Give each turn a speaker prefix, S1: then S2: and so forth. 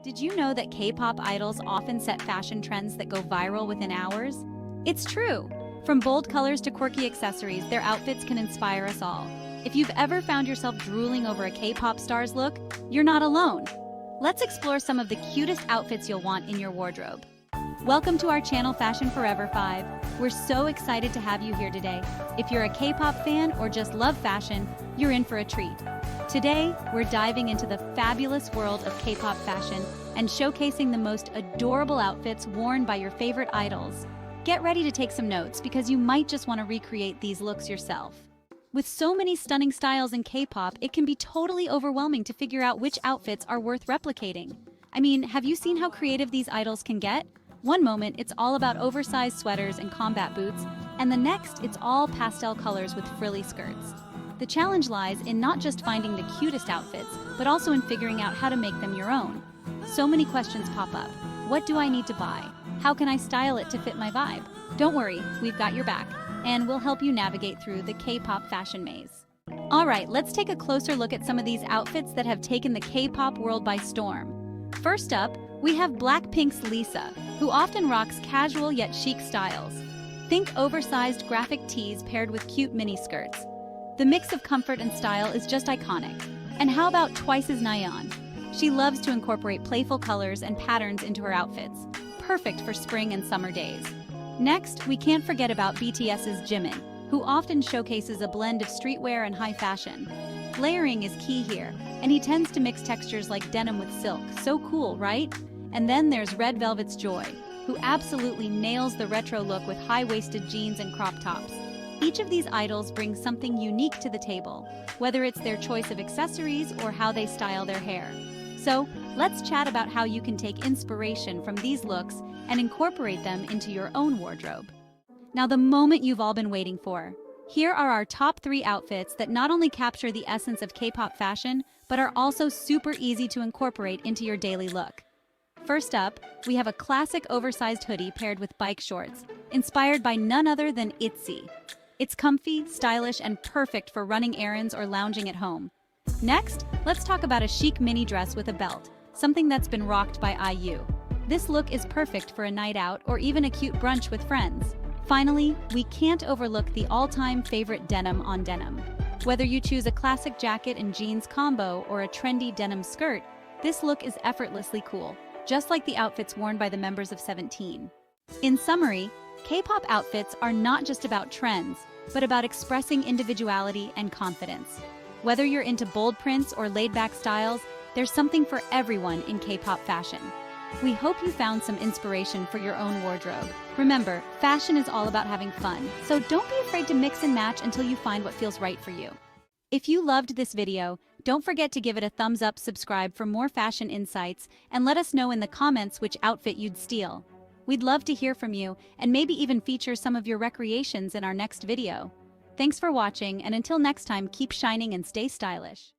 S1: Did you know that K-pop idols often set fashion trends that go viral within hours? It's true! From bold colors to quirky accessories, their outfits can inspire us all. If you've ever found yourself drooling over a K-pop star's look, you're not alone. Let's explore some of the cutest outfits you'll want in your wardrobe. Welcome to our channel Fashion Forever 5. We're so excited to have you here today. If you're a K-pop fan or just love fashion, you're in for a treat. Today, we're diving into the fabulous world of K-pop fashion and showcasing the most adorable outfits worn by your favorite idols. Get ready to take some notes because you might just want to recreate these looks yourself. With so many stunning styles in K-pop, it can be totally overwhelming to figure out which outfits are worth replicating. I mean, have you seen how creative these idols can get? One moment, it's all about oversized sweaters and combat boots, and the next, it's all pastel colors with frilly skirts. The challenge lies in not just finding the cutest outfits, but also in figuring out how to make them your own. So many questions pop up. What do I need to buy? How can I style it to fit my vibe? Don't worry, we've got your back, and we'll help you navigate through the K-pop fashion maze. Alright, let's take a closer look at some of these outfits that have taken the K-pop world by storm. First up, we have BLACKPINK's Lisa, who often rocks casual yet chic styles. Think oversized graphic tees paired with cute mini skirts. The mix of comfort and style is just iconic. And how about Twice's Nayeon? She loves to incorporate playful colors and patterns into her outfits, perfect for spring and summer days. Next, we can't forget about BTS's Jimin, who often showcases a blend of streetwear and high fashion. Layering is key here, and he tends to mix textures like denim with silk. So cool, right? And then there's Red Velvet's Joy, who absolutely nails the retro look with high-waisted jeans and crop tops. Each of these idols brings something unique to the table, whether it's their choice of accessories or how they style their hair. So, let's chat about how you can take inspiration from these looks and incorporate them into your own wardrobe. Now, the moment you've all been waiting for. Here are our top 3 outfits that not only capture the essence of K-pop fashion, but are also super easy to incorporate into your daily look. First up, we have a classic oversized hoodie paired with bike shorts, inspired by none other than ITZY. It's comfy, stylish, and perfect for running errands or lounging at home. Next, let's talk about a chic mini dress with a belt, something that's been rocked by IU. This look is perfect for a night out or even a cute brunch with friends. Finally, we can't overlook the all-time favorite denim-on-denim. Whether you choose a classic jacket and jeans combo or a trendy denim skirt, this look is effortlessly cool, just like the outfits worn by the members of 17. In summary, K-pop outfits are not just about trends, but about expressing individuality and confidence. Whether you're into bold prints or laid-back styles, there's something for everyone in K-pop fashion. We hope you found some inspiration for your own wardrobe. Remember, fashion is all about having fun, so don't be afraid to mix and match until you find what feels right for you. If you loved this video, don't forget to give it a thumbs up, subscribe for more fashion insights, and let us know in the comments which outfit you'd steal. We'd love to hear from you, and maybe even feature some of your recreations in our next video. Thanks for watching, and until next time, keep shining and stay stylish.